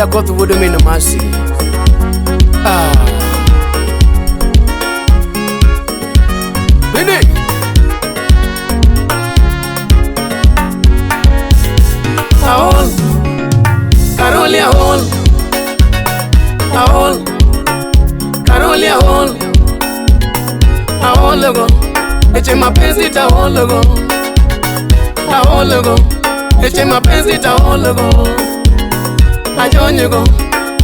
Woda koth woda mena masi. Bene. Ahol. Karoli ahol. Ahol. Karoli ahol. Ahol go. Eche mapenzi ta ahol go. Ahol go. Eche mapenzi ta ahol go. Ajonyo go.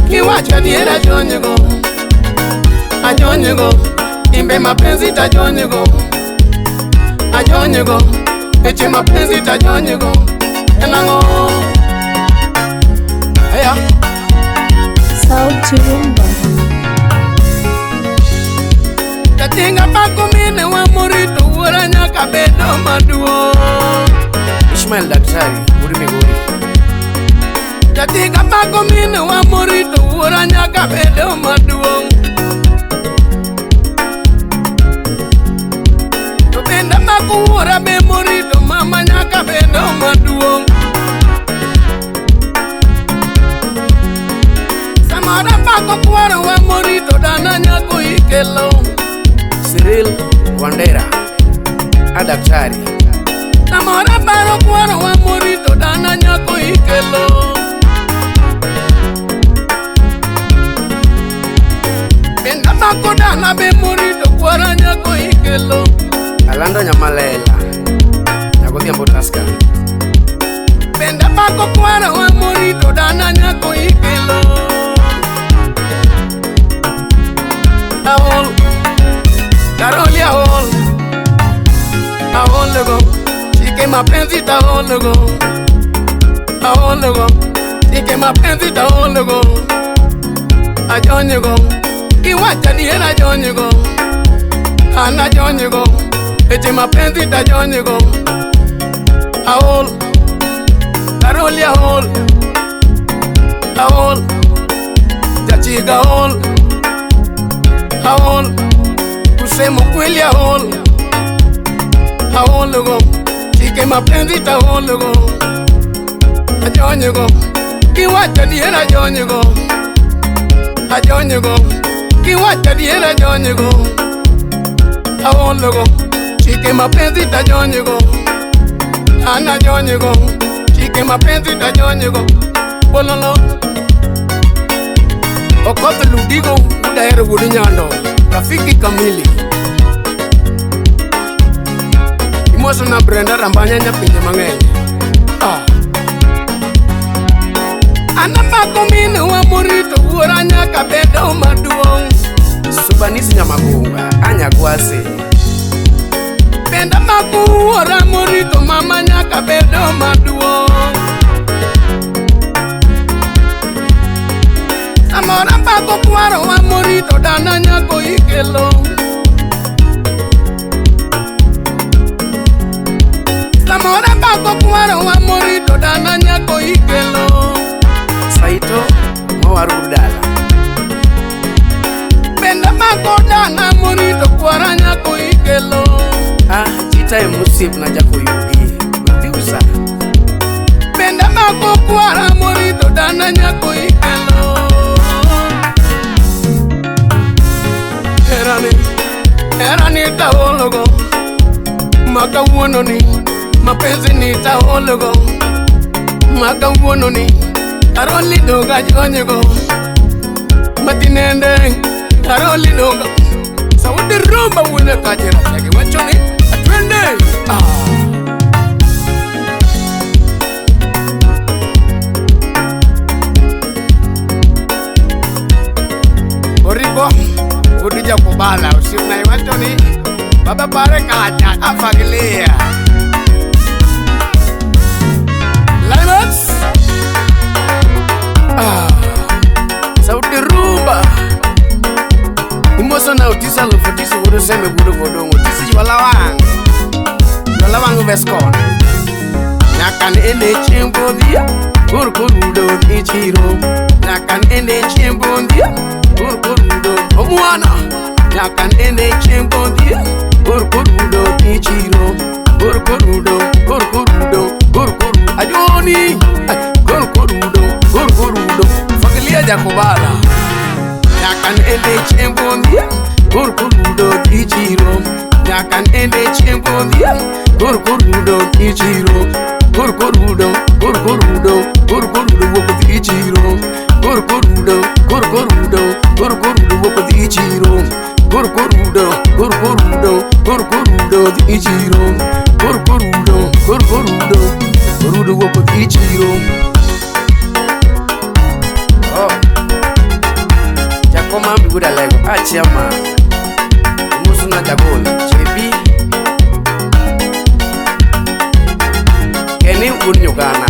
Kiwacha diera ajonyo go. Ajonyo go. Imbe mapenzi ta ajonyo go. Ajonyo go. Eche mapenzi ta ajonyo go. Enango. Aya. Sauti Rumba. Tatinga pakumine wa murito ura nyaka bedo maduo. Ishmael Daktari, Muri Migori. Tatinga pakumine wa murito ura nyaka bedo maduo. Tupenda makuura be murito mama nyaka bedo maduo. Samara pako kuara wa murito dana nyako ikelo. Cyril Wandera Daktari. Samara pako kuara wa murito dana nyako ikelo. Benga pako dana be murito kuara nyako ikelo. Alando Nyamalela Nyako Thiambo Taska. Benda pako kuara wa murito dana nyako ikelo. Ahol. Karoli ahol. Ahol go. Chike mapenzi ta ahol go. Ahol go. Chike mapenzi ta ahol go. Ajonyo go. Kiwacha diera ajonyo go. Ana ajonyo go. Eche mapenzi ta ajonyo go. Ahol. Karoli ahol. Ahol. Jachiga ahol. Ahol. Kusema kweli ahol. Ahol go. Chike mapenzi ta ahol go. Ajonyo go. Kiwacha diera ajonyo go. Ajonyo go. Kiwacha diera ajonyo go. Ahol go. Chike mapenzi ta ajonyo go. Ana ajonyo go. Chike mapenzi ta ajonyo go. Bololo. Okoth Ludigo Udaero Wudi Nyando. Rafiki kamili. Imoso na Brenda Rambanya nyapinje mang'eny. Anapako mine wa murito ura nyaka bedo maduong'. Subanisi Nyamagunga Anyagwasi. Benda maku ura murito mama nyaka bedo maduong'. Samora pako kuara wa murito dana nyako ikelo. Samora pako kuara wa murito dana nyako ikelo. Saito Mawaru Dala. Benda pako dana murito kuara nyako ikelo. Chita Musip na jako yugi Mdiusa. Benda pako kuara murito dana nyako ikelo. Erani ta ologo. Maka uono ni mapenzi ni ta ologo. Maka uono ni Karoli doga jonyego. Matinende Karoli doga. Sauti Rumba wune kajera. Yagi wachoni atwende. Oribo Udija kubala usimna iwachoni. Baba pare kaja afagilia. Limits. Sauti Rumba. Umoso na utisa lufotisi wudu seme wudu vodongo. Tisi walawang. Walawang veskon. Nyakan ene chimbondia. Kurkurudo ichiro. Nyakan ene chimbondia. Kurkurudo omuana. Nyakan ene chimbondia. Kurkurudo ichiro. Kurkurudo. Kurkurudo. Kurkurudo. Ajoni. Kurkurudo. Kurkurudo. jakubala nyaka nende chiembundi kurkurudo tichiro nyaka nende chiembundi kurkurudo tichiro kurkurudo woko tichiro kurkurudo woko tichiro kurkurudo tichiro kurkurudo woko tichiro. Jakoma mbiguda lego achama musuna jagoni chebi keni unnyugana